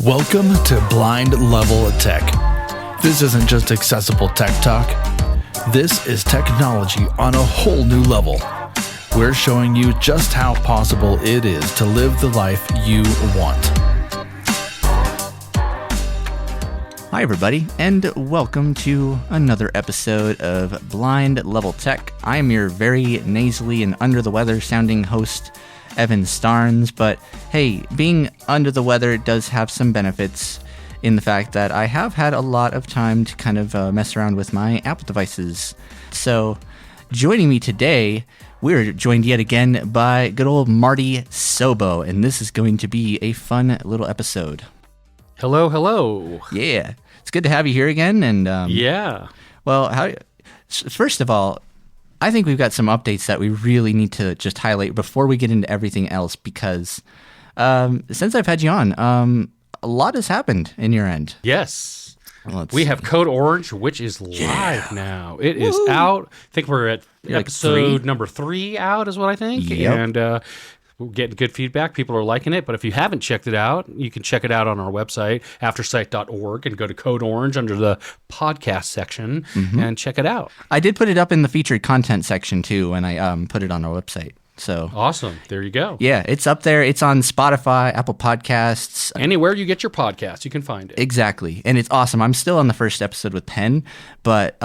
Welcome to Blind Level Tech. This isn't just accessible tech talk. This is technology on a whole new level. We're showing you just how possible it is to live the life you want. Hi, everybody, and welcome to another episode of Blind Level Tech. I am your very nasally and under the weather sounding host, Evan Starnes, but hey, being under the weather does have some benefits in the fact that I have had a lot of time to kind of mess around with my Apple devices. So, joining me today, we're joined yet again by good old Marty Sobo, and this is going to be a fun little episode. Hello, hello. Yeah, it's good to have you here again. And yeah. Well, first of all, I think we've got some updates that we really need to just highlight before we get into everything else, because since I've had you on, a lot has happened in your end. Yes. We have Code Orange, which is live now. It is out. I think we're at episode number 3 out is what I think. Yep. And we're getting good feedback. People are liking it. But if you haven't checked it out, you can check it out on our website, aftersight.org, and go to Code Orange under the podcast section and check it out. I did put it up in the featured content section too, and I put it on our website. So awesome. There you go. Yeah, it's up there. It's on Spotify, Apple Podcasts. Anywhere you get your podcast, you can find it. Exactly. And it's awesome. I'm still on the first episode with Penn, but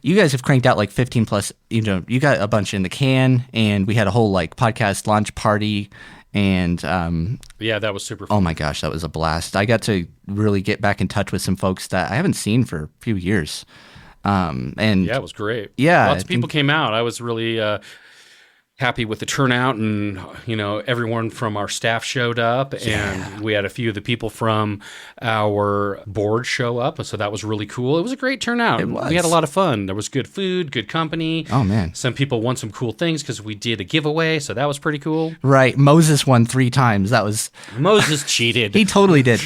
you guys have cranked out like 15 plus, you got a bunch in the can, and we had a whole like podcast launch party. And yeah, that was super fun. Oh my gosh, that was a blast. I got to really get back in touch with some folks that I haven't seen for a few years. And yeah, it was great. Yeah. Lots of people came out. I was really happy with the turnout, and everyone from our staff showed up, and we had a few of the people from our board show up, so that was really cool. It was a great turnout. It was. We had a lot of fun. There was good food, good company. Oh man, some people won some cool things because we did a giveaway, so that was pretty cool. Right, Moses won 3 times. That was Moses cheated. He totally did.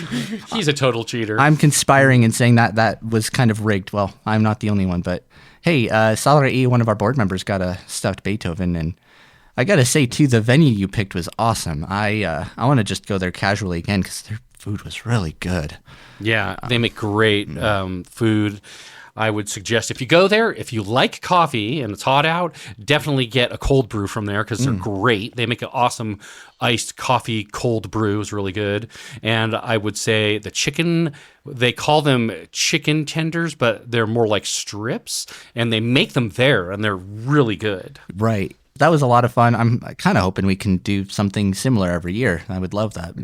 He's a total cheater. I'm conspiring and saying that was kind of rigged. Well, I'm not the only one, but hey, Salary E, one of our board members, got a stuffed Beethoven, and I gotta say too, the venue you picked was awesome. I want to just go there casually again because their food was really good. Yeah, they make great food. I would suggest if you go there, if you like coffee and it's hot out, definitely get a cold brew from there because they're great. They make an awesome iced coffee cold brew. Is really good. And I would say the chicken, they call them chicken tenders, but they're more like strips, and they make them there, and they're really good. Right. That was a lot of fun. I'm kind of hoping we can do something similar every year. I would love that.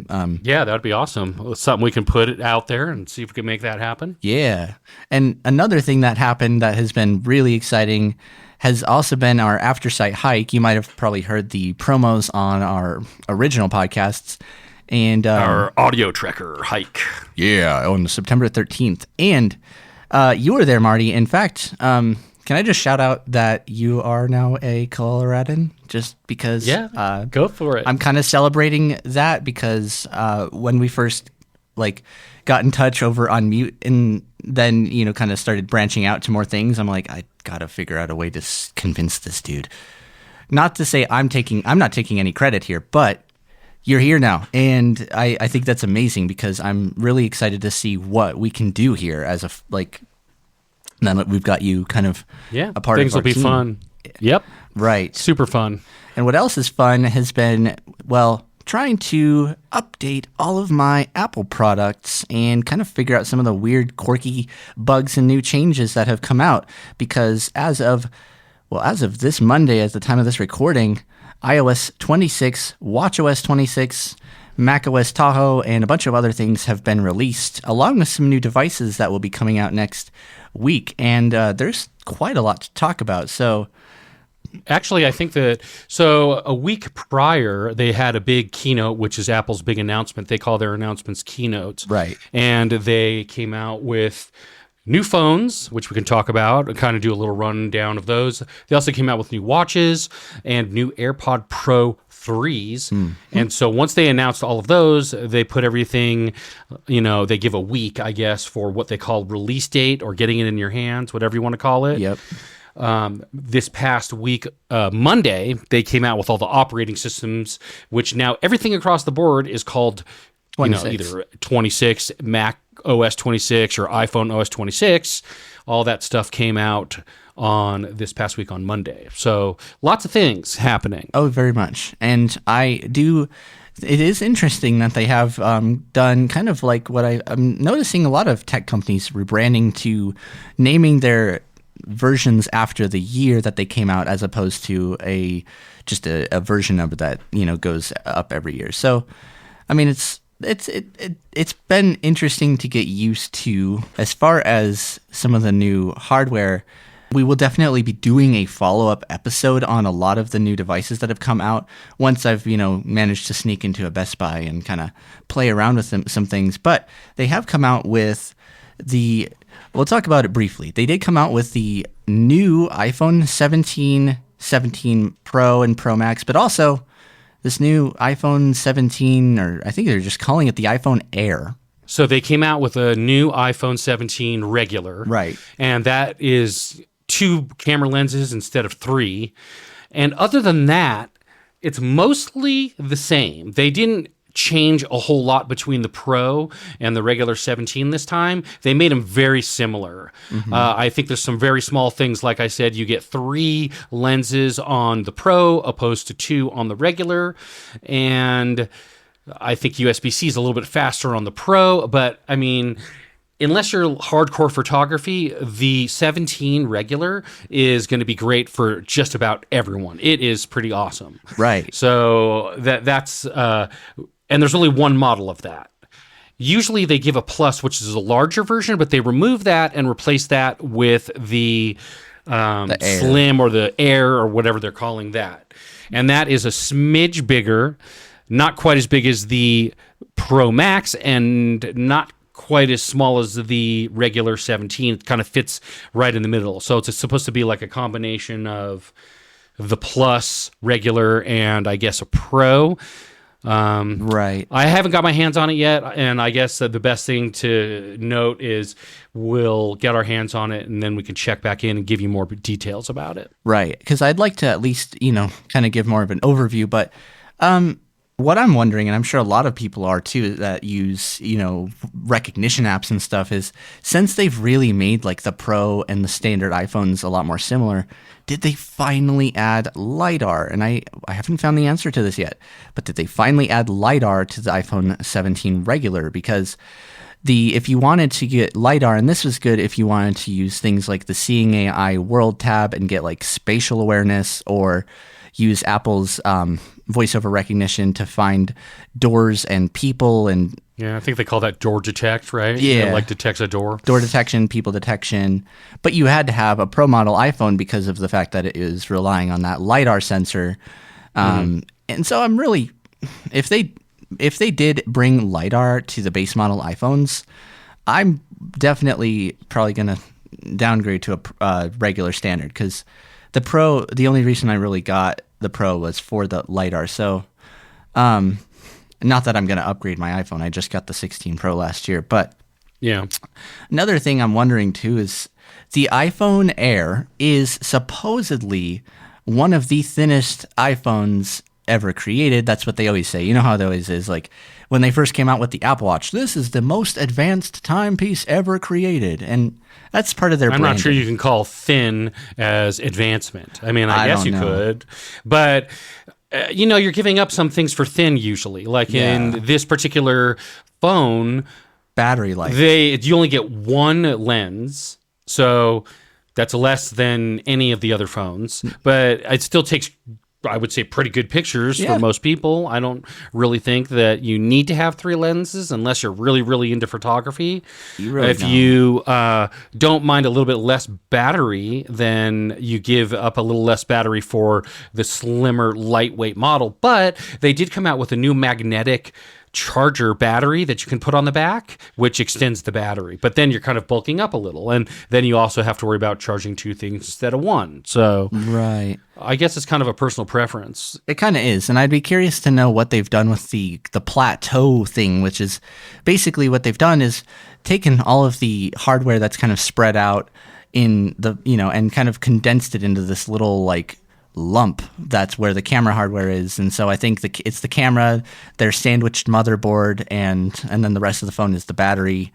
Yeah, that would be awesome. It's something we can put it out there and see if we can make that happen. Yeah. And another thing that happened that has been really exciting has also been our Aftersight hike. You might have probably heard the promos on our original podcasts. And our audio tracker hike. Yeah, on September 13th. And you were there, Marty. In fact, can I just shout out that you are now a Coloradan? Just because... Yeah, go for it. I'm kind of celebrating that because when we first got in touch over on Mute and then, kind of started branching out to more things, I'm like, I got to figure out a way to convince this dude. Not to say I'm not taking any credit here, but you're here now. And I think that's amazing because I'm really excited to see what we can do here as now that we've got you kind of a part of our team. Things will be fun. Yep. Right. Super fun. And what else is fun has been, trying to update all of my Apple products and kind of figure out some of the weird, quirky bugs and new changes that have come out. Because as of this Monday, at the time of this recording, iOS 26, watchOS 26, macOS Tahoe, and a bunch of other things have been released, along with some new devices that will be coming out next week. And there's quite a lot to talk about. So actually, I think that a week prior, they had a big keynote, which is Apple's big announcement. They call their announcements keynotes. Right. And they came out with new phones, which we can talk about and kind of do a little rundown of those. They also came out with new watches and new AirPod Pro threes. And so once they announced all of those, they put everything, they give a week, I guess, for what they call release date or getting it in your hands, whatever you want to call it. Yep. This past week, Monday, they came out with all the operating systems, which now everything across the board is called 26. Either 26, Mac OS 26 or iPhone OS 26. All that stuff came out on this past week on Monday. So lots of things happening. Oh, very much. And it is interesting that they have done kind of like what I'm noticing a lot of tech companies rebranding to naming their versions after the year that they came out, as opposed to just a version of it that goes up every year. So, I mean, it's been interesting to get used to. As far as some of the new hardware, we will definitely be doing a follow-up episode on a lot of the new devices that have come out once I've managed to sneak into a Best Buy and kind of play around with some things. But they have come out with we'll talk about it briefly. They did come out with the new iPhone 17, 17 Pro and Pro Max, but also this new iPhone 17, or I think they're just calling it the iPhone Air. So they came out with a new iPhone 17 regular. Right. And that is 2 camera lenses instead of 3. And other than that, it's mostly the same. They didn't change a whole lot between the Pro and the regular 17 this time. They made them very similar. I think there's some very small things. Like I said, you get 3 lenses on the Pro opposed to 2 on the regular. And I think USB-C is a little bit faster on the Pro. But, I mean, unless you're hardcore photography, the 17 regular is going to be great for just about everyone. It is pretty awesome. Right. So that's... and there's only one model of that. Usually they give a Plus, which is a larger version, but they remove that and replace that with the Slim or the Air or whatever they're calling that. And that is a smidge bigger, not quite as big as the Pro Max and not quite as small as the regular 17. It kind of fits right in the middle. So it's supposed to be like a combination of the Plus, regular, and I guess a Pro. Right. I haven't got my hands on it yet, and I guess the best thing to note is we'll get our hands on it, and then we can check back in and give you more details about it. Right, because I'd like to at least, kind of give more of an overview, but what I'm wondering, and I'm sure a lot of people are too, that use, recognition apps and stuff, is since they've really made like the Pro and the standard iPhones a lot more similar, did they finally add LiDAR? And I haven't found the answer to this yet, but did they finally add LiDAR to the iPhone 17 regular? Because if you wanted to get LiDAR, and this was good if you wanted to use things like the Seeing AI World tab and get like spatial awareness, or use Apple's voice over recognition to find doors and people. And yeah, I think they call that door detect, right? Yeah. It, like detects a door. Door detection, people detection. But you had to have a Pro model iPhone because of the fact that it is relying on that LiDAR sensor. And so I'm really, if they did bring LiDAR to the base model iPhones, I'm definitely probably going to downgrade to a regular standard, because the Pro, the only reason I really got the Pro was for the LiDAR. So, not that I'm going to upgrade my iPhone. I just got the 16 Pro last year. But yeah, another thing I'm wondering too is the iPhone Air is supposedly one of the thinnest iPhones ever created. That's what they always say. You know how it always is, like when they first came out with the Apple Watch, this is the most advanced timepiece ever created. And that's part of their branding. I'm not sure you can call thin as advancement. I mean, I guess you could. But, you're giving up some things for thin usually. Like in this particular phone, battery life. You only get one lens. So that's less than any of the other phones. But it still takes, I would say, pretty good pictures for most people. I don't really think that you need to have 3 lenses unless you're really, really into photography. If you don't mind a little bit less battery, then you give up a little less battery for the slimmer, lightweight model. But they did come out with a new magnetic charger battery that you can put on the back, which extends the battery. But then you're kind of bulking up a little. And then you also have to worry about charging 2 things instead of 1. So right. I guess it's kind of a personal preference. It kind of is. And I'd be curious to know what they've done with the plateau thing, which is basically what they've done is taken all of the hardware that's kind of spread out in the, and kind of condensed it into this little like lump that's where the camera hardware is. And so I think it's the camera, their sandwiched motherboard, and then the rest of the phone is the battery.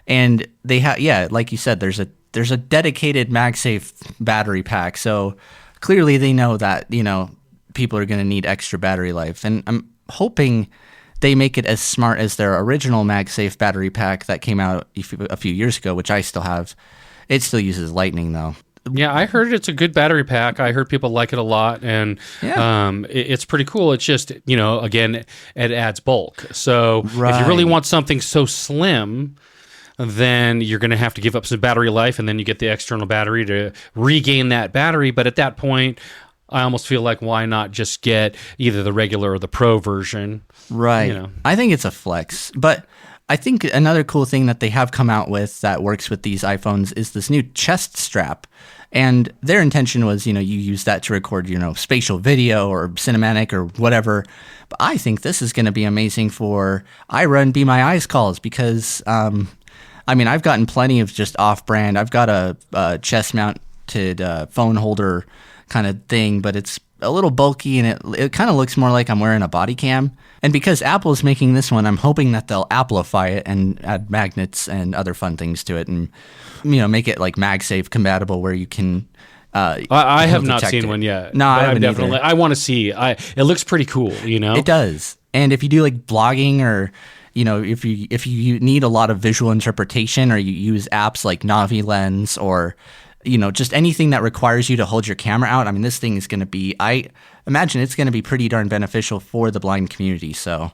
And they have, like you said, there's a dedicated MagSafe battery pack. So clearly they know that, people are going to need extra battery life. And I'm hoping they make it as smart as their original MagSafe battery pack that came out a few years ago, which I still have. It still uses Lightning though. Yeah, I heard it's a good battery pack. I heard people like it a lot, and it's pretty cool. It's just, again, it adds bulk. So if you really want something so slim, then you're going to have to give up some battery life, and then you get the external battery to regain that battery. But at that point, I almost feel like why not just get either the regular or the Pro version? Right. I think it's a flex, but I think another cool thing that they have come out with that works with these iPhones is this new chest strap. And their intention was, you use that to record, spatial video or cinematic or whatever. But I think this is going to be amazing for iRun Be My Eyes calls because, I've gotten plenty of just off-brand. I've got a chest-mounted phone holder kind of thing, but it's a little bulky and it kind of looks more like I'm wearing a body cam. And because Apple is making this one, I'm hoping that they'll Applify it and add magnets and other fun things to it and, make it like MagSafe compatible where you can... I have not seen one yet. No, I haven't either. I want to see. It looks pretty cool, It does. And if you do like blogging or... if you need a lot of visual interpretation or you use apps like Navi Lens or, just anything that requires you to hold your camera out, this thing is going to be, I imagine it's going to be pretty darn beneficial for the blind community. So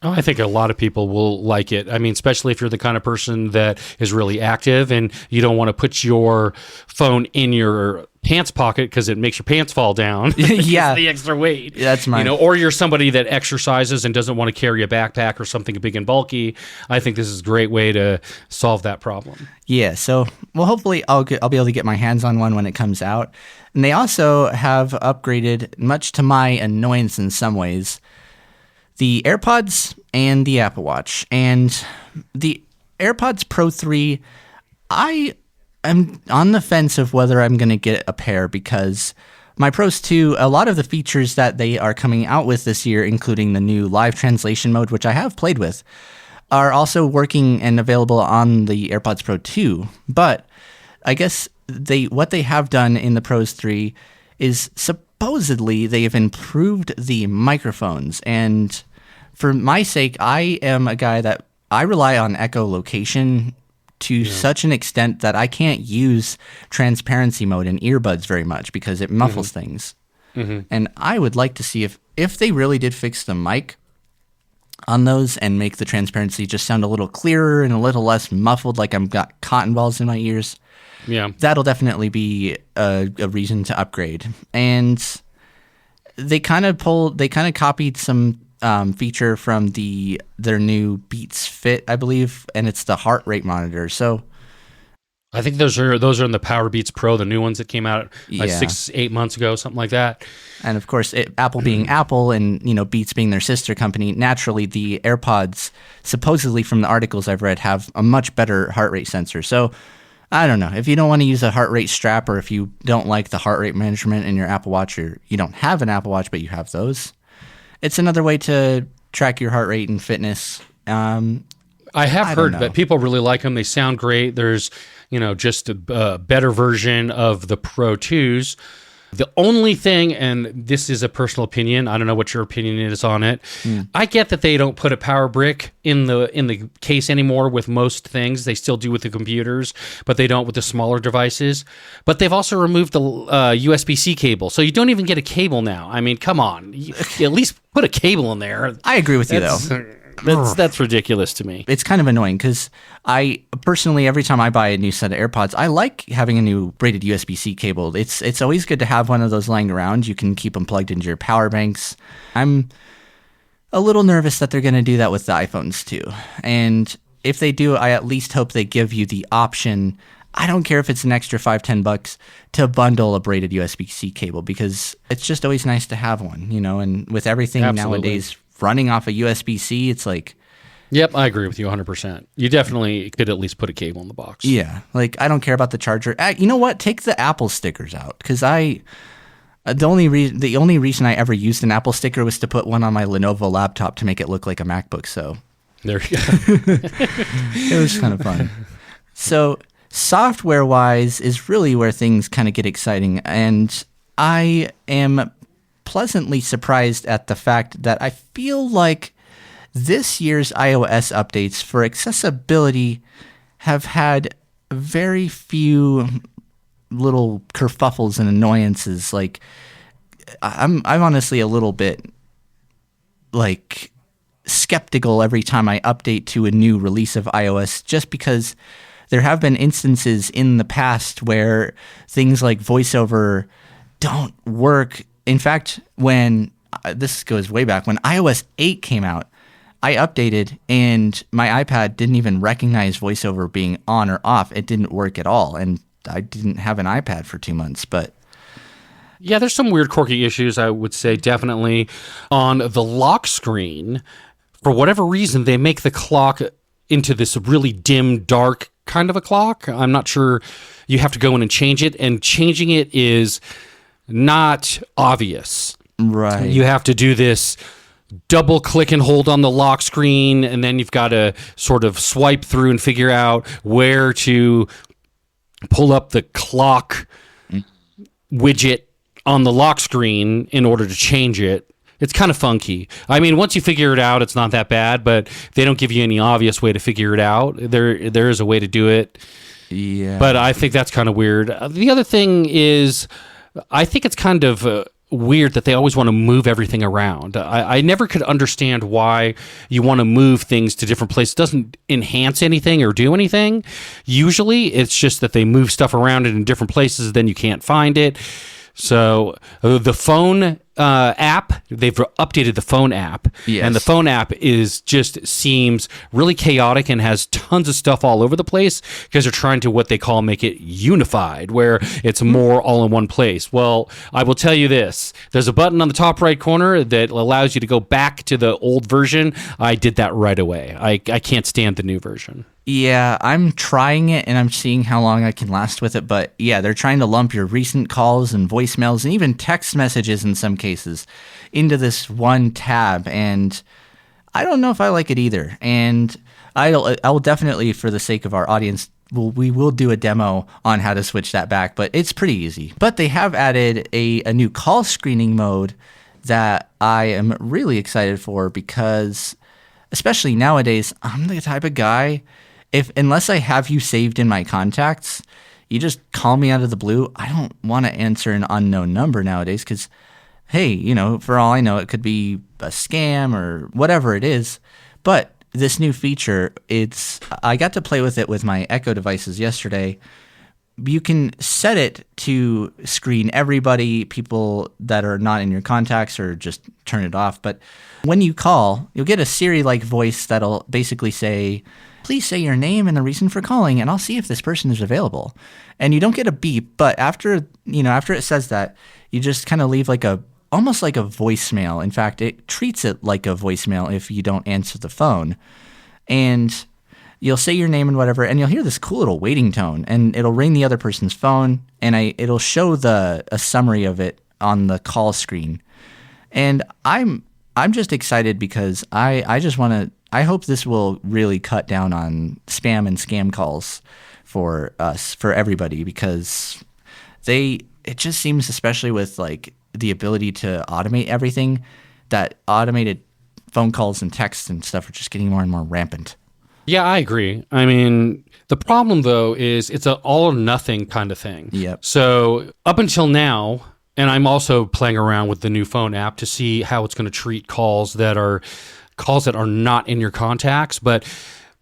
I think a lot of people will like it. Especially if you're the kind of person that is really active and you don't want to put your phone in your pants pocket because it makes your pants fall down. Yeah. The extra weight. That's mine. Or you're somebody that exercises and doesn't want to carry a backpack or something big and bulky. I think this is a great way to solve that problem. Yeah. So, hopefully I'll be able to get my hands on one when it comes out. And they also have upgraded, much to my annoyance in some ways, the AirPods and the Apple Watch. And the AirPods Pro 3, I am on the fence of whether I'm going to get a pair because my Pros 2, a lot of the features that they are coming out with this year, including the new live translation mode, which I have played with, are also working and available on the AirPods Pro 2. But I guess what they have done in the Pros 3 is supposedly they have improved the microphones. And for my sake, I am a guy that I rely on echolocation to such an extent that I can't use transparency mode in earbuds very much because it muffles things. And I would like to see if they really did fix the mic on those and make the transparency just sound a little clearer and a little less muffled, like I've got cotton balls in my ears. Yeah, that'll definitely be a reason to upgrade. And they kind of copied some feature from their new Beats Fit, I believe, and it's the heart rate monitor. So I think those are in the Power Beats Pro, the new ones that came out 6-8 months ago, something like that. And of course, Apple being Apple and Beats being their sister company, naturally the AirPods, supposedly from the articles I've read, have a much better heart rate sensor. So I don't know. If you don't want to use a heart rate strap or if you don't like the heart rate management in your Apple Watch or you don't have an Apple Watch but you have those, it's another way to track your heart rate and fitness. I have heard that people really like them. They sound great. There's, just a better version of the Pro 2s. The only thing, and this is a personal opinion, I don't know what your opinion is on it. I get that they don't put a power brick in the case anymore with most things. They still do with the computers, but they don't with the smaller devices. But they've also removed the USB-C cable, so you don't even get a cable now. Come on, at least put a cable in there. I agree with you, though. That's ridiculous to me. It's kind of annoying because I personally, every time I buy a new set of AirPods, I like having a new braided USB-C cable. It's always good to have one of those lying around. You can keep them plugged into your power banks. I'm a little nervous that they're going to do that with the iPhones too. And if they do, I at least hope they give you the option. I don't care if it's an extra $5-10 to bundle a braided USB-C cable, because it's just always nice to have one, and with everything nowadays running off a USB-C, it's like... Yep, I agree with you 100%. You definitely could at least put a cable in the box. Yeah, like I don't care about the charger. You know what? Take the Apple stickers out, because the only reason I ever used an Apple sticker was to put one on my Lenovo laptop to make it look like a MacBook, so... There you go. It was kind of fun. So... software-wise is really where things kind of get exciting, and I am pleasantly surprised at the fact that I feel like this year's iOS updates for accessibility have had very few little kerfuffles and annoyances. Like, I'm honestly a little bit, like, skeptical every time I update to a new release of iOS, just because... there have been instances in the past where things like VoiceOver don't work. In fact, when this goes way back, when iOS 8 came out, I updated and my iPad didn't even recognize VoiceOver being on or off. It didn't work at all, and I didn't have an iPad for 2 months. But yeah, there's some weird, quirky issues, I would say, definitely. On the lock screen, for whatever reason, they make the clock into this really dim, dark kind of a clock. I'm not sure. You have to go in and change it, and changing it is not obvious. Right. You have to do this double click and hold on the lock screen, and then you've got to sort of swipe through and figure out where to pull up the clock widget on the lock screen in order to change it. It's kind of funky. I mean, once you figure it out, it's not that bad, but they don't give you any obvious way to figure it out. There is a way to do it. Yeah. But I think that's kind of weird. The other thing is, I think it's kind of weird that they always want to move everything around. I never could understand why you want to move things to different places. It doesn't enhance anything or do anything. Usually, it's just that they move stuff around in different places, then you can't find it. So the phone app, they've updated the phone app, yes. And the phone app seems really chaotic and has tons of stuff all over the place because they're trying to what they call make it unified, where it's more all in one place. Well, I will tell you this: there's a button on the top right corner that allows you to go back to the old version. I did that right away. I can't stand the new version. Yeah, I'm trying it, and I'm seeing how long I can last with it, but yeah, they're trying to lump your recent calls and voicemails and even text messages in some cases into this one tab, and I don't know if I like it either. And I'll definitely, for the sake of our audience, we will do a demo on how to switch that back, but it's pretty easy. But they have added a new call screening mode that I am really excited for, because especially nowadays, I'm the type of guy... unless I have you saved in my contacts, you just call me out of the blue. I don't want to answer an unknown number nowadays because, hey, for all I know, it could be a scam or whatever it is. But this new feature, I got to play with it with my Echo devices yesterday. You can set it to screen everybody, people that are not in your contacts, or just turn it off. But when you call, you'll get a Siri-like voice that'll basically say, "Please say your name and the reason for calling, and I'll see if this person is available." And you don't get a beep, but after it says that, you just kind of leave almost like a voicemail. In fact, it treats it like a voicemail if you don't answer the phone. And you'll say your name and whatever, and you'll hear this cool little waiting tone, and it'll ring the other person's phone, and it'll show a summary of it on the call screen. And I'm just excited because I just want to. I hope this will really cut down on spam and scam calls for us, for everybody, because it just seems, especially with the ability to automate everything, that automated phone calls and texts and stuff are just getting more and more rampant. Yeah, I agree. I mean, the problem though is it's an all or nothing kind of thing. Yep. So up until now, and I'm also playing around with the new phone app to see how it's going to treat calls that are not in your contacts. But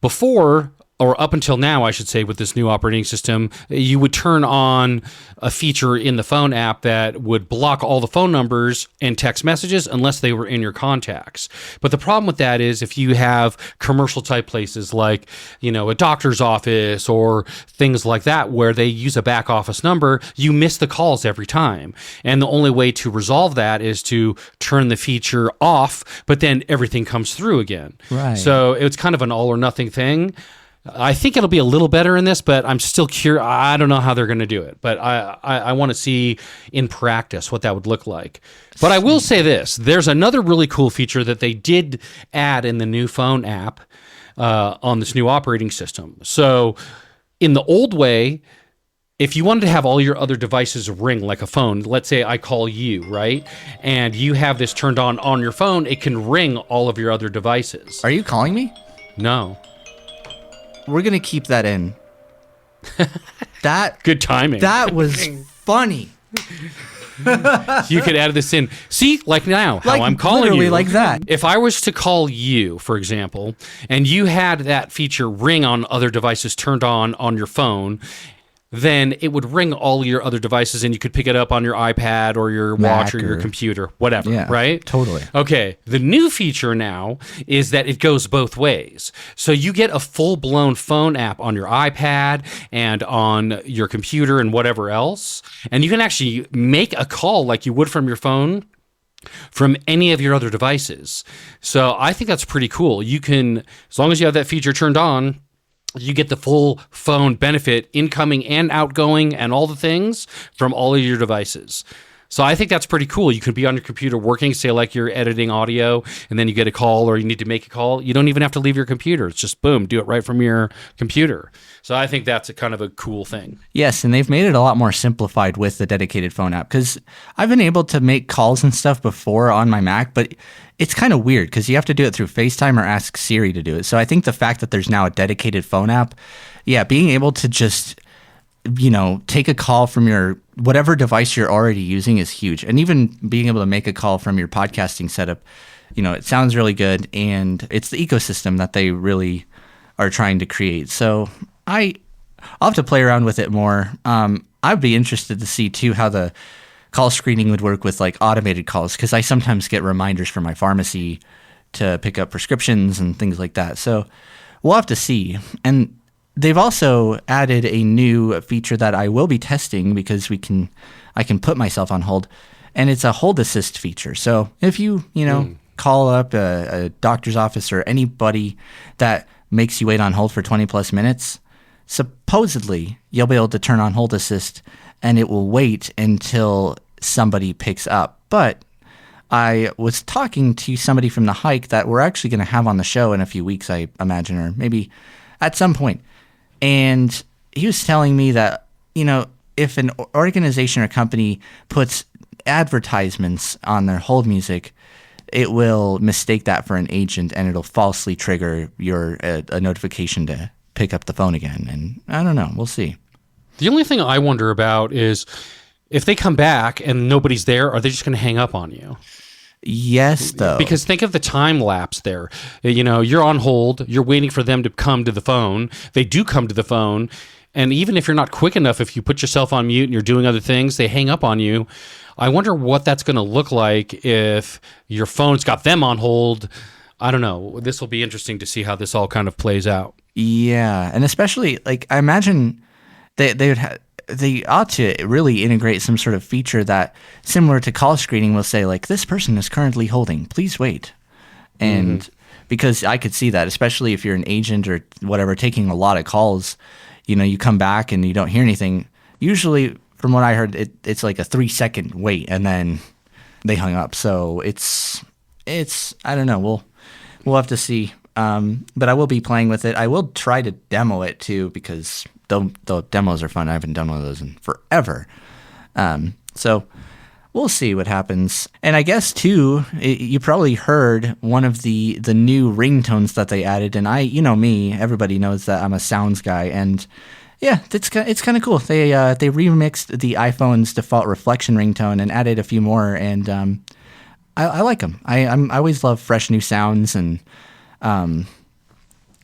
before, or up until now, I should say, with this new operating system, you would turn on a feature in the phone app that would block all the phone numbers and text messages unless they were in your contacts. But the problem with that is if you have commercial type places like, a doctor's office or things like that where they use a back office number, you miss the calls every time. And the only way to resolve that is to turn the feature off, but then everything comes through again. Right. So it's kind of an all or nothing thing. I think it'll be a little better in this, but I'm still curious. I don't know how they're going to do it, but I want to see in practice what that would look like. But I will say this. There's another really cool feature that they did add in the new phone app on this new operating system. So in the old way, if you wanted to have all your other devices ring like a phone, let's say I call you, right? And you have this turned on your phone, it can ring all of your other devices. Are you calling me? No. We're going to keep that in. That Good timing. That was funny. You could add this in. See, like now, how Like, I'm calling literally you. like that. If I was to call you, for example, and you had that feature ring on other devices turned on your phone, then it would ring all your other devices and you could pick it up on your iPad or your watch or your computer, whatever, Yeah, right? totally. Okay, the new feature now is that it goes both ways. So you get a full-blown phone app on your iPad and on your computer and whatever else, and you can actually make a call like you would from your phone from any of your other devices. So I think that's pretty cool. You can, as long as you have that feature turned on, you get the full phone benefit, incoming and outgoing and all the things from all of your devices. So I think that's pretty cool. You can be on your computer working, say like you're editing audio, and then you get a call or you need to make a call. You don't even have to leave your computer. It's just boom, do it right from your computer. So I think that's a kind of a cool thing. Yes, and they've made it a lot more simplified with the dedicated phone app because I've been able to make calls and stuff before on my Mac, but it's kind of weird because you have to do it through FaceTime or ask Siri to do it. So I think the fact that there's now a dedicated phone app, being able to just take a call from your whatever device you're already using is huge. And even being able to make a call from your podcasting setup, it sounds really good. And it's the ecosystem that they really are trying to create. So I'll have to play around with it more. I'd be interested to see too how the call screening would work with like automated calls because I sometimes get reminders from my pharmacy to pick up prescriptions and things like that. So we'll have to see. And they've also added a new feature that I will be testing because I can put myself on hold, and it's a hold assist feature. So if you call up a doctor's office or anybody that makes you wait on hold for 20 plus minutes, supposedly you'll be able to turn on hold assist and it will wait until somebody picks up. But I was talking to somebody from the hike that we're actually going to have on the show in a few weeks, I imagine, or maybe at some point. And he was telling me that, if an organization or company puts advertisements on their hold music, it will mistake that for an agent and it'll falsely trigger a notification to pick up the phone again. And I don't know. We'll see. The only thing I wonder about is if they come back and nobody's there, are they just going to hang up on you? Yes, though. Because think of the time lapse there. You're on hold. You're waiting for them to come to the phone. They do come to the phone. And even if you're not quick enough, if you put yourself on mute and you're doing other things, they hang up on you. I wonder what that's going to look like if your phone's got them on hold. I don't know. This will be interesting to see how this all kind of plays out. Yeah. And especially, I imagine they ought to really integrate some sort of feature that, similar to call screening, will say, this person is currently holding. Please wait. And because I could see that, especially if you're an agent or whatever, taking a lot of calls, you come back and you don't hear anything. Usually, from what I heard, it's like a 3-second wait, and then they hung up. So it's I don't know. We'll have to see. But I will be playing with it. I will try to demo it too because the demos are fun. I haven't done one of those in forever. So we'll see what happens. And I guess too, you probably heard one of the new ringtones that they added. And me, everybody knows that I'm a sounds guy. And yeah, it's kind of cool. They remixed the iPhone's default reflection ringtone and added a few more. And I like them. I always love fresh new sounds and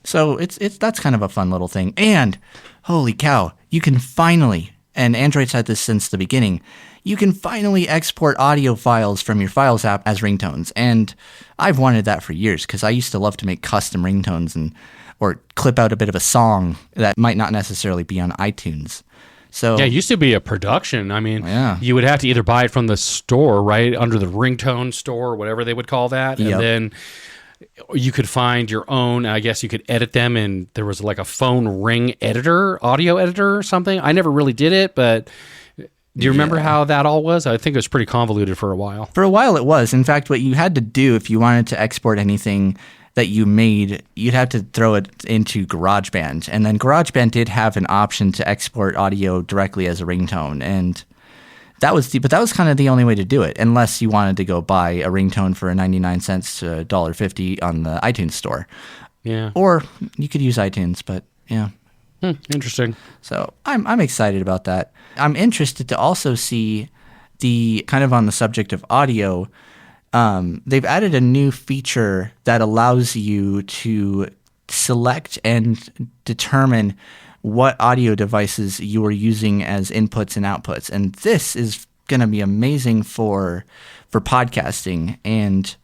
So that's kind of a fun little thing. And holy cow, you can finally, and Android's had this since the beginning, you can finally export audio files from your Files app as ringtones. And I've wanted that for years because I used to love to make custom ringtones or clip out a bit of a song that might not necessarily be on iTunes. So yeah, it used to be a production. I mean, you would have to either buy it from the store, right, under the ringtone store or whatever they would call that, and then you could find your own. I guess you could edit them, and there was like a phone ring editor, audio editor or something. I never really did it, but do you remember how that all was? I think it was pretty convoluted for a while. For a while it was. In fact, what you had to do if you wanted to export anything that you made, you'd have to throw it into GarageBand. And then GarageBand did have an option to export audio directly as a ringtone. And that was kind of the only way to do it, unless you wanted to go buy a ringtone for 99 cents to $1.50 on the iTunes store. Yeah. Or you could use iTunes, but yeah. Interesting. So I'm excited about that. I'm interested to also see the kind of on the subject of audio. They've added a new feature that allows you to select and determine what audio devices you are using as inputs and outputs. And this is going to be amazing for podcasting. And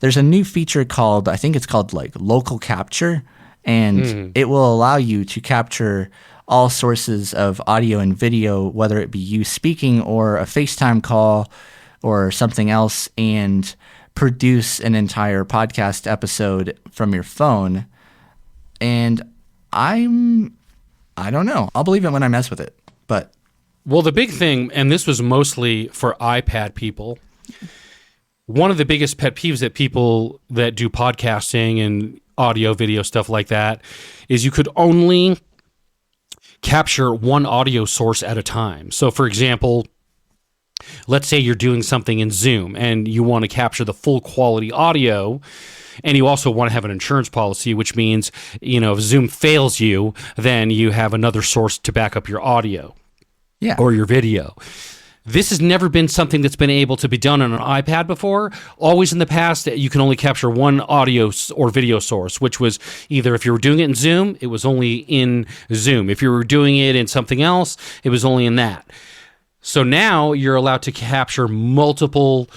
there's a new feature I think it's called like local capture. And it will allow you to capture all sources of audio and video, whether it be you speaking or a FaceTime call or something else, and produce an entire podcast episode from your phone. And I don't know. I'll believe it when I mess with it. But well, the big thing, and this was mostly for iPad people, one of the biggest pet peeves that people that do podcasting and audio, video, stuff like that, is you could only capture one audio source at a time. So, for example, let's say you're doing something in Zoom and you want to capture the full quality audio, and you also want to have an insurance policy, which means, if Zoom fails you, then you have another source to back up your audio or your video. This has never been something that's been able to be done on an iPad before. Always in the past, you can only capture one audio or video source, which was either if you were doing it in Zoom, it was only in Zoom. If you were doing it in something else, it was only in that. So now you're allowed to capture multiple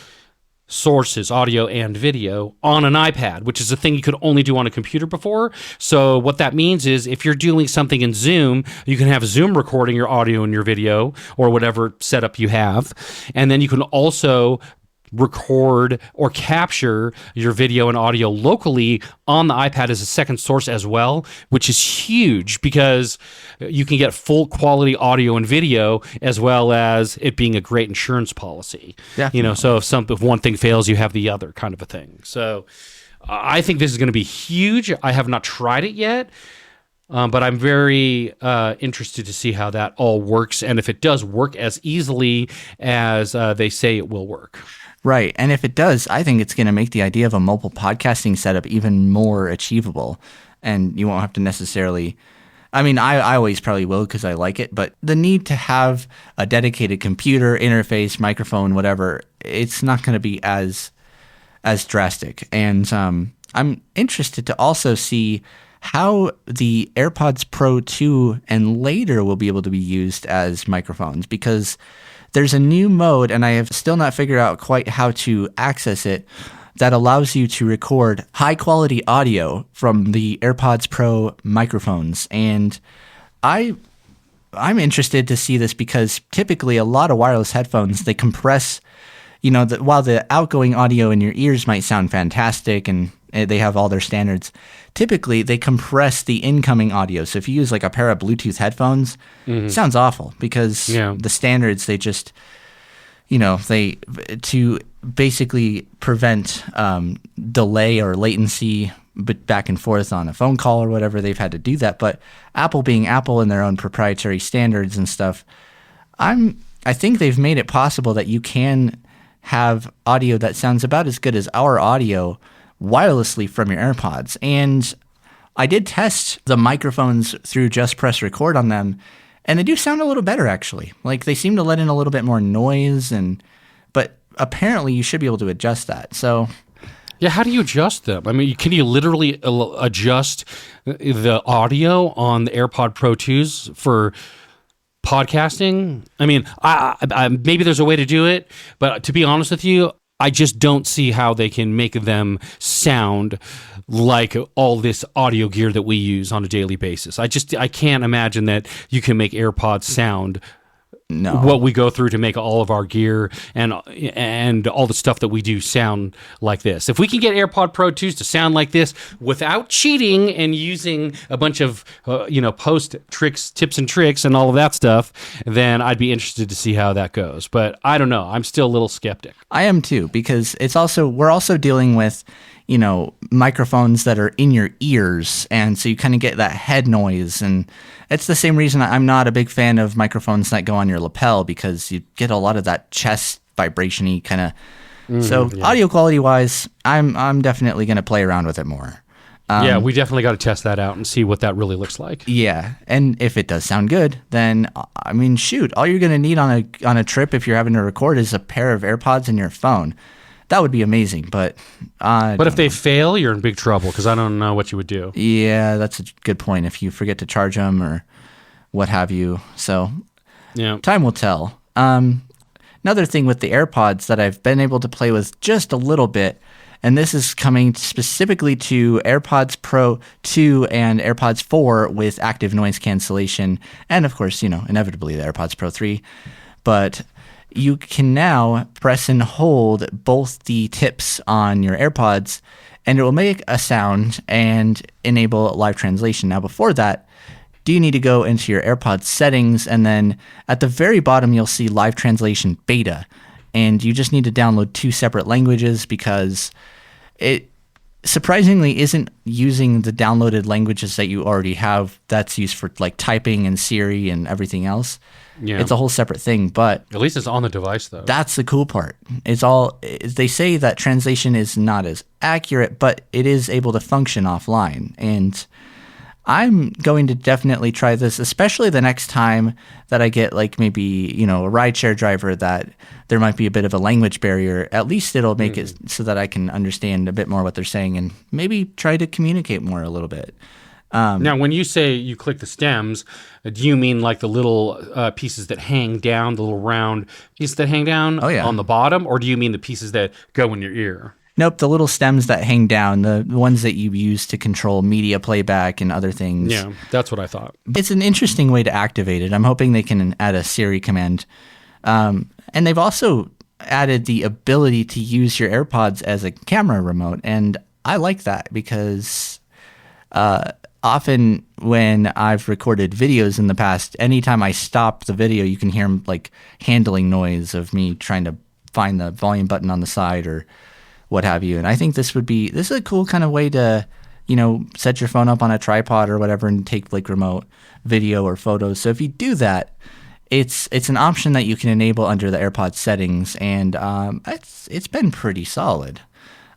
sources, audio and video, on an iPad, which is a thing you could only do on a computer before. So what that means is if you're doing something in Zoom, you can have Zoom recording your audio and your video or whatever setup you have. And then you can also record or capture your video and audio locally on the iPad as a second source as well, which is huge because you can get full quality audio and video as well as it being a great insurance policy. Definitely. So if one thing fails, you have the other kind of a thing. So I think this is going to be huge. I have not tried it yet. But I'm very interested to see how that all works and if it does work as easily as they say it will work. Right. And if it does, I think it's going to make the idea of a mobile podcasting setup even more achievable. And you won't have to necessarily, I always probably will because I like it, but the need to have a dedicated computer, interface, microphone, whatever, it's not going to be as drastic. And I'm interested to also see how the AirPods Pro 2 and later will be able to be used as microphones, because there's a new mode, and I have still not figured out quite how to access it, that allows you to record high-quality audio from the AirPods Pro microphones. And I'm interested to see this because typically a lot of wireless headphones, they compress, while the outgoing audio in your ears might sound fantastic and they have all their standards, typically they compress the incoming audio. So if you use like a pair of Bluetooth headphones, it sounds awful because the standards, they just, to basically prevent delay or latency latency back and forth on a phone call or whatever, they've had to do that. But Apple being Apple and their own proprietary standards and stuff, I think they've made it possible that you can have audio that sounds about as good as our audio wirelessly from your AirPods. And I did test the microphones through Just Press Record on them, and they do sound a little better, actually. Like, they seem to let in a little bit more noise, but apparently you should be able to adjust that. So Yeah, how do you adjust them? I mean, can you literally adjust the audio on the AirPod Pro 2s for podcasting? I mean, I maybe there's a way to do it, but to be honest with you, I just don't see how they can make them sound like all this audio gear that we use on a daily basis. I can't imagine that you can make AirPods sound what we go through to make all of our gear and all the stuff that we do sound like this. If we can get AirPod Pro 2s to sound like this without cheating and using a bunch of post tricks, tips and tricks and all of that stuff, then I'd be interested to see how that goes. But I don't know. I'm still a little skeptic. I am too, because we're also dealing with microphones that are in your ears, and so you kind of get that head noise, and it's the same reason I'm not a big fan of microphones that go on your lapel, because you get a lot of that chest vibration-y kind of. Audio quality wise, I'm definitely going to play around with it more. Yeah, we definitely got to test that out and see what that really looks like. Yeah, and if it does sound good, then I mean, shoot, all you're going to need on a trip if you're having to record is a pair of AirPods and your phone. That would be amazing, but if they fail, you're in big trouble, because I don't know what you would do. Yeah, that's a good point. If you forget to charge them or what have you, so yeah, time will tell. Another thing with the AirPods that I've been able to play with just a little bit, and this is coming specifically to AirPods Pro 2 and AirPods 4 with active noise cancellation, and of course, inevitably the AirPods Pro 3, but you can now press and hold both the tips on your AirPods, and it will make a sound and enable live translation. Now, before that, do you need to go into your AirPods settings, and then at the very bottom, you'll see live translation beta, and you just need to download 2 separate languages, because it surprisingly isn't using the downloaded languages that you already have that's used for like typing and Siri and everything else. Yeah. It's a whole separate thing, but at least it's on the device, though. That's the cool part. They say that translation is not as accurate, but it is able to function offline. And I'm going to definitely try this, especially the next time that I get like maybe, a rideshare driver that there might be a bit of a language barrier. At least it'll make it so that I can understand a bit more what they're saying and maybe try to communicate more a little bit. Now, when you say you click the stems, do you mean like the little pieces that hang down, the little round pieces that hang down on the bottom, or do you mean the pieces that go in your ear? Nope, the little stems that hang down, the ones that you use to control media playback and other things. Yeah, that's what I thought. It's an interesting way to activate it. I'm hoping they can add a Siri command. And they've also added the ability to use your AirPods as a camera remote, and I like that because often when I've recorded videos in the past, anytime I stop the video, you can hear like handling noise of me trying to find the volume button on the side or what have you. And I think this is a cool kind of way to, set your phone up on a tripod or whatever and take like remote video or photos. So if you do that, it's an option that you can enable under the AirPods settings, and it's been pretty solid.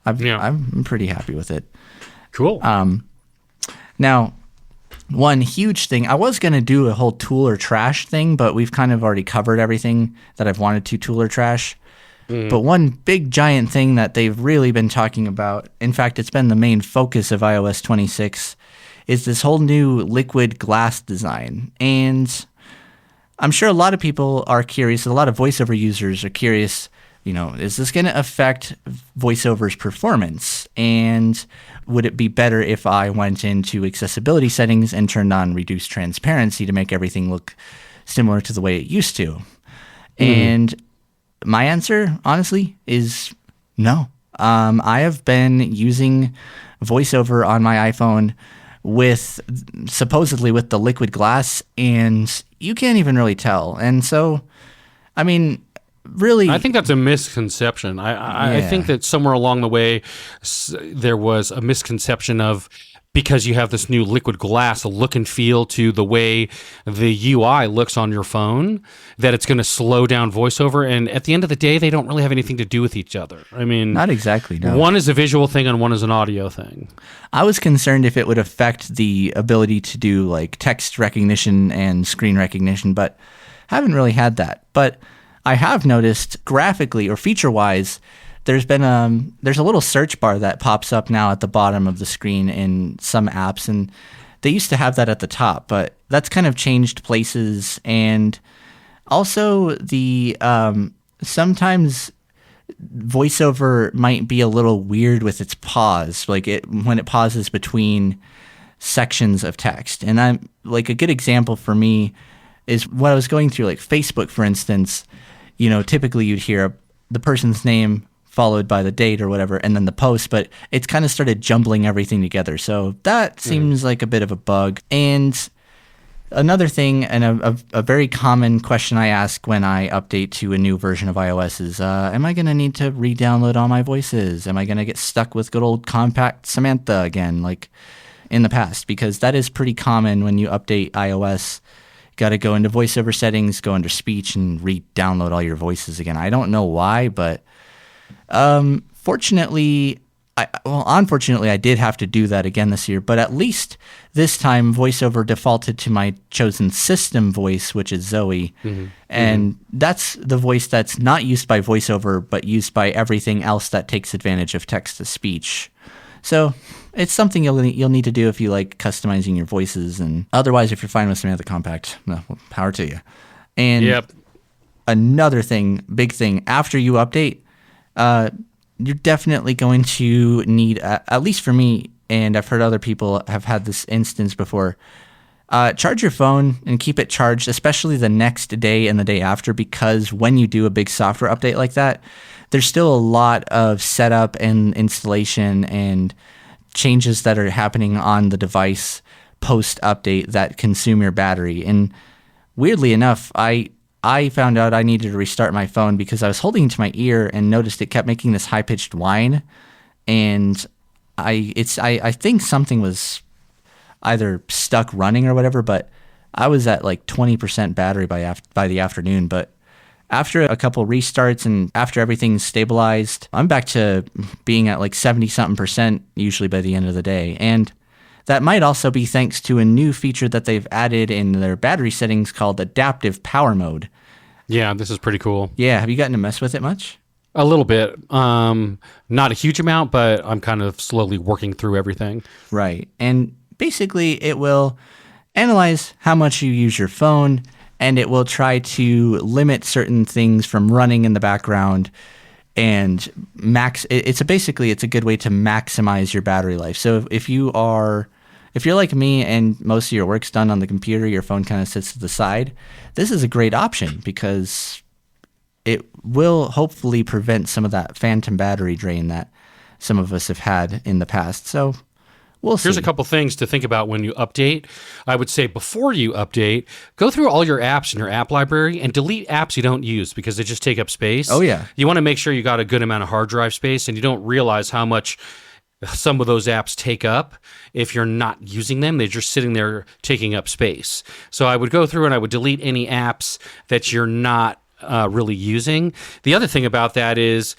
I'm pretty happy with it. Cool. Now, one huge thing, I was going to do a whole tool or trash thing, but we've kind of already covered everything that I've wanted to tool or trash. But one big giant thing that they've really been talking about, in fact, it's been the main focus of iOS26, is this whole new liquid glass design. And I'm sure a lot of people are curious, a lot of voiceover users are curious, is this going to affect voiceover's performance? And would it be better if I went into accessibility settings and turned on reduced transparency to make everything look similar to the way it used to? And my answer, honestly, is no. I have been using voiceover on my iPhone supposedly with the liquid glass, and you can't even really tell. And so, I mean, really, I think that's a misconception. I think that somewhere along the way there was a misconception of, because you have this new liquid glass, a look and feel to the way the UI looks on your phone, that it's going to slow down voiceover. And at the end of the day, they don't really have anything to do with each other. I mean, not exactly. No. One is a visual thing and one is an audio thing. I was concerned if it would affect the ability to do like text recognition and screen recognition, but haven't really had that. But I have noticed graphically or feature-wise, there's a little search bar that pops up now at the bottom of the screen in some apps, and they used to have that at the top, but that's kind of changed places. And also the sometimes VoiceOver might be a little weird with its pause, like when it pauses between sections of text. And I'm like, a good example for me is what I was going through, like Facebook, for instance. Typically you'd hear the person's name followed by the date or whatever, and then the post, but it's kind of started jumbling everything together. So that seems like a bit of a bug. And another thing, and a very common question I ask when I update to a new version of iOS is, am I going to need to re-download all my voices? Am I going to get stuck with good old Compact Samantha again, like in the past? Because that is pretty common when you update iOS. Got to go into VoiceOver settings, go under speech, and re-download all your voices again. I don't know why, but unfortunately, I did have to do that again this year, but at least this time VoiceOver defaulted to my chosen system voice, which is Zoe. And that's the voice that's not used by VoiceOver, but used by everything else that takes advantage of text-to-speech. So it's something you'll need to do if you like customizing your voices, and otherwise, if you're fine with Samantha Compact, well, power to you. And another thing, big thing, after you update, you're definitely going to need, at least for me, and I've heard other people have had this instance before, charge your phone and keep it charged, especially the next day and the day after, because when you do a big software update like that, there's still a lot of setup and installation and changes that are happening on the device post-update that consume your battery. And weirdly enough, I found out I needed to restart my phone because I was holding it to my ear and noticed it kept making this high-pitched whine. And I think something was either stuck running or whatever, but I was at like 20% battery by the afternoon. But after a couple restarts and after everything's stabilized, I'm back to being at like 70-something% usually by the end of the day. And that might also be thanks to a new feature that they've added in their battery settings called Adaptive Power Mode. Yeah, this is pretty cool. Yeah, have you gotten to mess with it much? A little bit. Not a huge amount, but I'm kind of slowly working through everything. Right. And basically it will analyze how much you use your phone, and it will try to limit certain things from running in the background and it's a good way to maximize your battery life. So if you're like me and most of your work's done on the computer, your phone kind of sits to the side, this is a great option because it will hopefully prevent some of that phantom battery drain that some of us have had in the past. So we'll see. Here's a couple things to think about when you update. I would say before you update, go through all your apps in your app library and delete apps you don't use because they just take up space. Oh, yeah. You want to make sure you got a good amount of hard drive space, and you don't realize how much some of those apps take up if you're not using them. They're just sitting there taking up space. So I would go through and I would delete any apps that you're not really using. The other thing about that is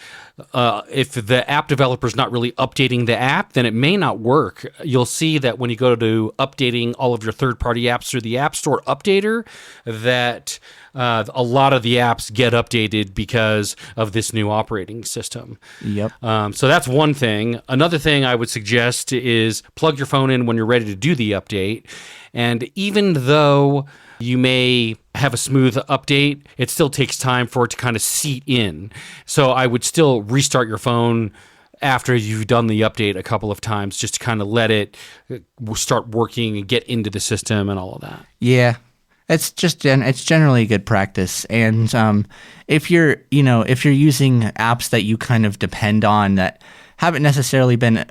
if the app developer is not really updating the app, then it may not work. You'll see that when you go to updating all of your third-party apps through the App Store updater, that a lot of the apps get updated because of this new operating system. Yep. So that's one thing. Another thing I would suggest is plug your phone in when you're ready to do the update. And even though you may have a smooth update, it still takes time for it to kind of seat in. So I would still restart your phone after you've done the update a couple of times just to kind of let it start working and get into the system and all of that. Yeah. It's generally good practice. And if you're using apps that you kind of depend on that haven't necessarily been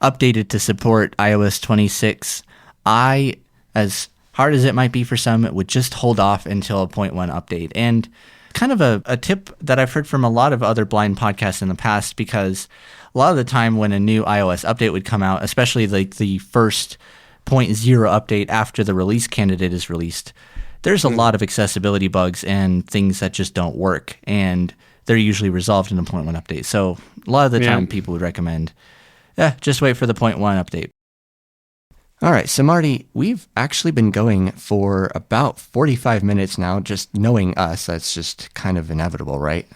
updated to support iOS 26, as hard as it might be for some, it would just hold off until a 0.1 update. And kind of a tip that I've heard from a lot of other blind podcasts in the past, because a lot of the time when a new iOS update would come out, especially like the first 0.0 update after the release candidate is released, there's a lot of accessibility bugs and things that just don't work. And they're usually resolved in a 0.1 update. So a lot of the time people would recommend, just wait for the 0.1 update. All right, so Marty, we've actually been going for about 45 minutes now, just knowing us. That's just kind of inevitable, right?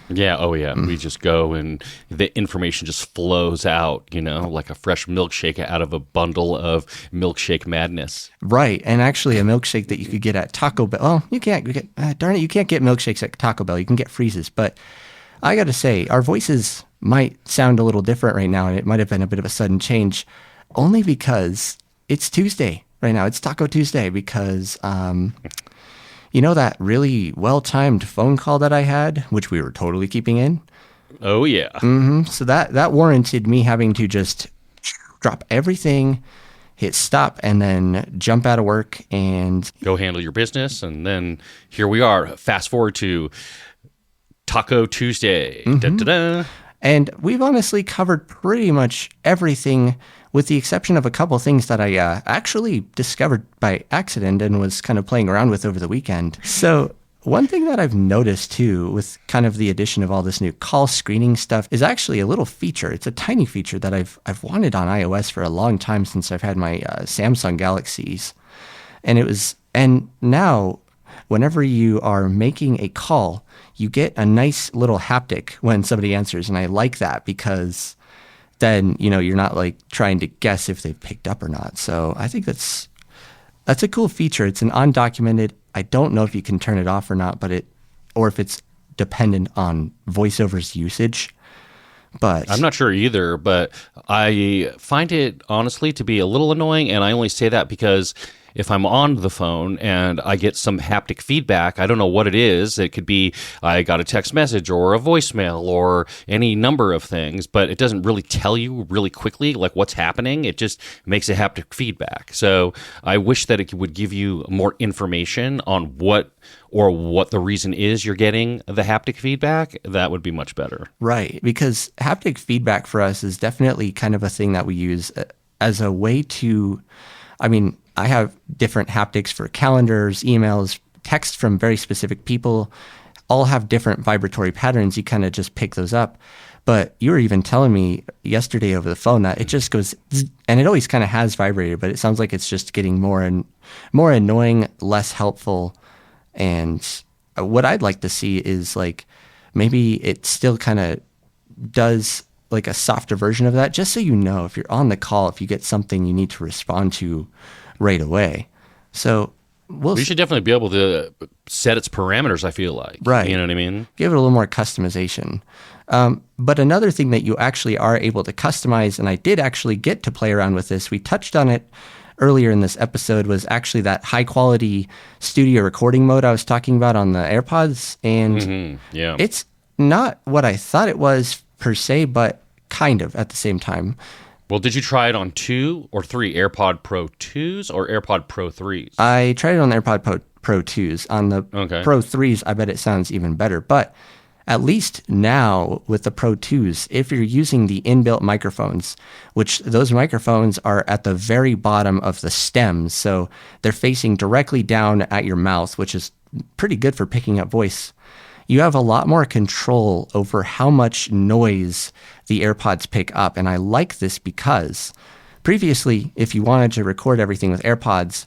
Yeah. Oh, yeah. We just go and the information just flows out, like a fresh milkshake out of a bundle of milkshake madness. Right. And actually a milkshake that you could get at Taco Bell. Well, you can't darn it, you can't get milkshakes at Taco Bell. You can get freezes. But I got to say, our voices might sound a little different right now, and it might have been a bit of a sudden change only because it's Tuesday right now. It's Taco Tuesday because, that really well-timed phone call that I had, which we were totally keeping in. Oh, yeah. So that warranted me having to just drop everything, hit stop, and then jump out of work and go handle your business. And then here we are. Fast forward to Taco Tuesday. Da-da-da. And we've honestly covered pretty much everything with the exception of a couple things that I actually discovered by accident and was kind of playing around with over the weekend. So one thing that I've noticed too with kind of the addition of all this new call screening stuff is actually a little feature. It's a tiny feature that I've wanted on iOS for a long time since I've had my Samsung Galaxies. And now whenever you are making a call, you get a nice little haptic when somebody answers. And I like that because then, you're not like trying to guess if they've picked up or not. So I think that's a cool feature. It's an undocumented. I don't know if you can turn it off or not, or if it's dependent on VoiceOver's usage. But I'm not sure either, but I find it honestly to be a little annoying. And I only say that because if I'm on the phone and I get some haptic feedback, I don't know what it is. It could be I got a text message or a voicemail or any number of things, but it doesn't really tell you really quickly like what's happening. It just makes a haptic feedback. So I wish that it would give you more information on what the reason is you're getting the haptic feedback. That would be much better. Right, because haptic feedback for us is definitely kind of a thing that we use as a way to, I have different haptics for calendars, emails, text from very specific people, all have different vibratory patterns. You kind of just pick those up. But you were even telling me yesterday over the phone that it just goes, and it always kind of has vibrator, but it sounds like it's just getting more and more annoying, less helpful. And what I'd like to see is like maybe it still kind of does like a softer version of that, just so if you're on the call, if you get something you need to respond to right away. So we should definitely be able to set its parameters, I feel like. Right. You know what I mean? Give it a little more customization. But another thing that you actually are able to customize, and I did actually get to play around with this, we touched on it earlier in this episode, was actually that high quality studio recording mode I was talking about on the AirPods. And It's not what I thought it was per se, but kind of at the same time. Well, did you try it on 2 or 3 AirPod Pro 2s or AirPod Pro 3s? I tried it on the AirPod Pro 2s. On the Pro 3s, I bet it sounds even better. But at least now with the Pro 2s, if you're using the inbuilt microphones, which those microphones are at the very bottom of the stems, so they're facing directly down at your mouth, which is pretty good for picking up voice. You have a lot more control over how much noise the AirPods pick up. And I like this because previously, if you wanted to record everything with AirPods,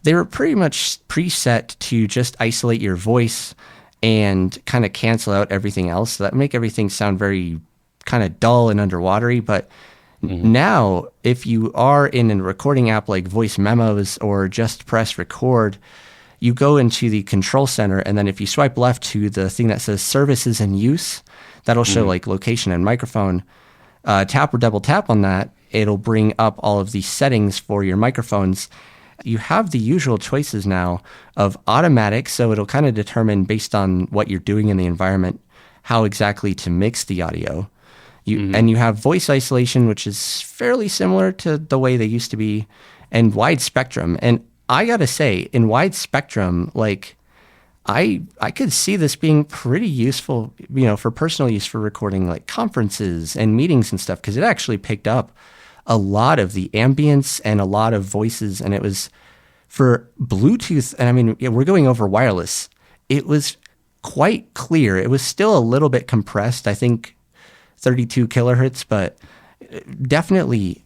they were pretty much preset to just isolate your voice and kind of cancel out everything else. So that make everything sound very kind of dull and underwatery. But now, if you are in a recording app like Voice Memos or just press record, you go into the control center, and then if you swipe left to the thing that says services in use, that'll show like location and microphone. Tap or double tap on that, it'll bring up all of the settings for your microphones. You have the usual choices now of automatic, so it'll kind of determine based on what you're doing in the environment how exactly to mix the audio. And you have voice isolation, which is fairly similar to the way they used to be, and wide spectrum. And I gotta say, in wide spectrum, like I could see this being pretty useful, for personal use for recording like conferences and meetings and stuff, because it actually picked up a lot of the ambience and a lot of voices, and it was for Bluetooth. And we're going over wireless. It was quite clear. It was still a little bit compressed, I think 32 kilohertz, but definitely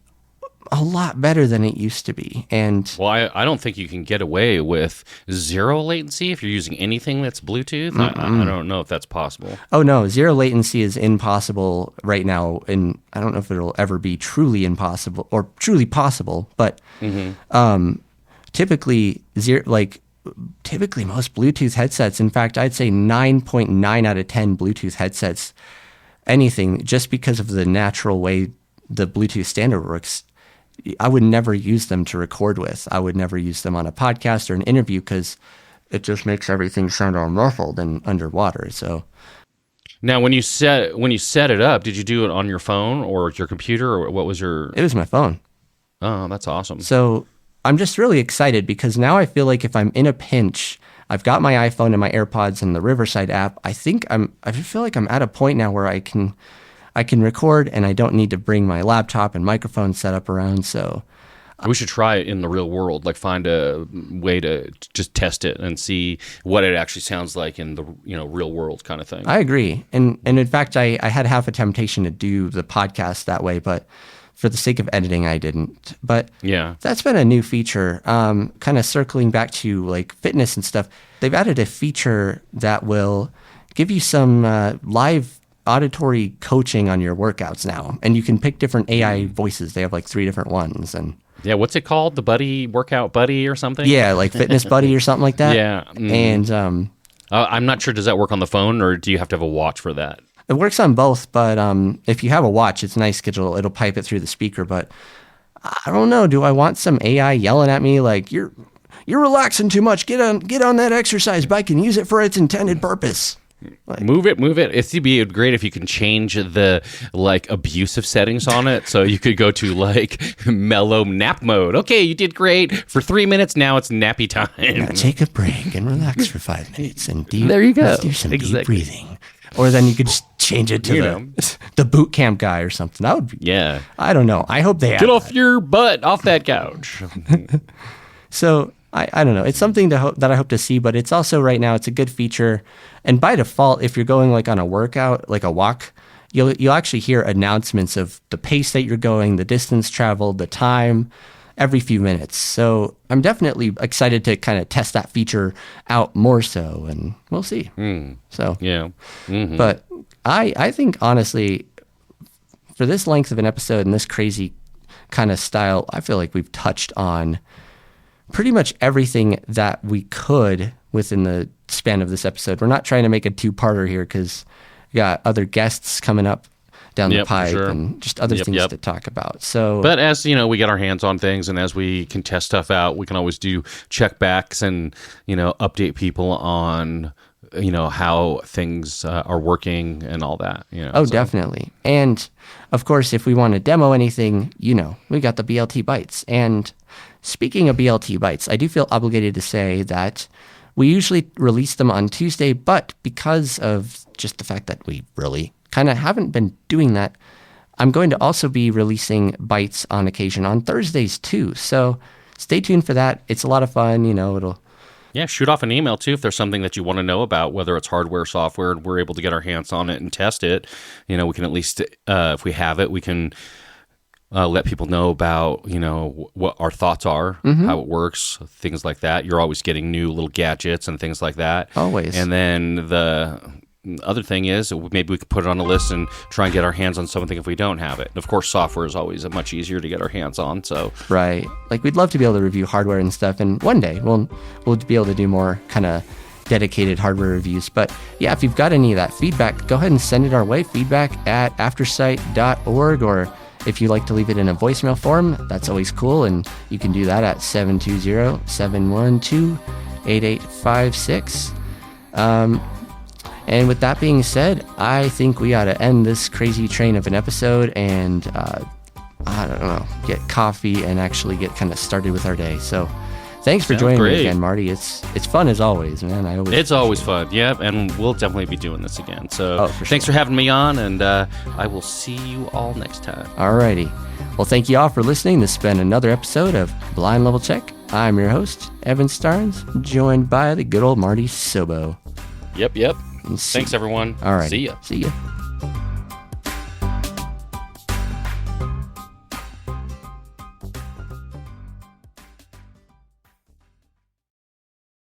a lot better than it used to be. And Well, I don't think you can get away with zero latency if you're using anything that's Bluetooth. I don't know if that's possible. oh no, zero latency is impossible right now, and I don't know if it'll ever be truly impossible or truly possible. But typically, typically most Bluetooth headsets, in fact, I'd say 9.9 out of 10 Bluetooth headsets, anything, just because of the natural way the Bluetooth standard works, I would never use them to record with. I would never use them on a podcast or an interview because it just makes everything sound all muffled and underwater. So Now, when you set it up, did you do it on your phone or your computer, or what was your? it was my phone. Oh, that's awesome. So I'm just really excited because now I feel like if I'm in a pinch, I've got my iPhone and my AirPods and the Riverside app. I feel like I'm at a point now where I can record and I don't need to bring my laptop and microphone set up around. So We should try it in the real world, like find a way to just test it and see what it actually sounds like in the real world kind of thing. I agree. And in fact, I had half a temptation to do the podcast that way, but for the sake of editing, I didn't. But Yeah. that's been a new feature. Kind of circling back to like fitness and stuff, they've added a feature that will give you some live auditory coaching on your workouts now. And you can pick different AI voices. They have like 3 different ones. And Yeah, what's it called? The workout buddy or something? yeah, like Fitness Buddy or something like that. Yeah. And I'm not sure, does that work on the phone, or do you have to have a watch for that? it works on both, but if you have a watch, it's nice because it'll pipe it through the speaker. But I don't know. Do I want some AI yelling at me like you're relaxing too much? Get on that exercise bike and use it for its intended purpose. Move it. It'd be great if you can change the abusive settings on it, so you could go to mellow nap mode. Okay, you did great for 3 minutes. Now it's nappy time. Now take a break and relax for 5 minutes and There you go. let's do some Exactly. deep breathing. Or then you could just change it to the boot camp guy or something. That would be, Yeah. I don't know. I hope they Get have off your butt off that couch. So I don't know. It's something that I hope to see, but it's also right now it's a good feature. And by default, if you're going like on a workout, like a walk, you'll actually hear announcements of the pace that you're going, the distance traveled, the time, every few minutes. So I'm definitely excited to kind of test that feature out more so, and we'll see. So Yeah. Mm-hmm. but I think honestly, for this length of an episode and this crazy kind of style, I feel like we've touched on pretty much everything that we could within the span of this episode. We're not trying to make a 2-parter here because we got other guests coming up down the Yep, for pipe sure. and just other things to talk about. So, But as we get our hands on things, and as we can test stuff out, we can always do check backs and update people on how things are working and all that. Definitely. And of course, if we want to demo anything, we got the BLT Bytes. And speaking of BLT Bytes, I do feel obligated to say that we usually release them on Tuesday, but because of just the fact that we really kind of haven't been doing that, I'm going to also be releasing Bytes on occasion on Thursdays too. So stay tuned for that. It's a lot of fun. It'll Yeah, shoot off an email too if there's something that you want to know about, whether it's hardware, software, and we're able to get our hands on it and test it. We can at least, if we have it, we can let people know about, what our thoughts are, how it works, things like that. You're always getting new little gadgets and things like that. Always. And then the other thing is maybe we could put it on a list and try and get our hands on something if we don't have it. And of course, software is always much easier to get our hands on. So right. Like we'd love to be able to review hardware and stuff. And one day we'll be able to do more kind of dedicated hardware reviews. But yeah, if you've got any of that feedback, go ahead and send it our way. feedback@aftersight.org, or if you like to leave it in a voicemail form, that's always cool. And you can do that at 720-712-8856. And with that being said, I think we ought to end this crazy train of an episode and, I don't know, get coffee and actually get kind of started with our day. So thanks for joining me again, Marty. It's fun as always, man. It's always fun. Yeah, and we'll definitely be doing this again. So thanks for having me on, and I will see you all next time. Alrighty. Well, thank you all for listening. This has been another episode of Blind Level Check. I'm your host, Evan Starnes, joined by the good old Marty Sobo. Yep. Thanks, everyone. All right. See ya. See ya.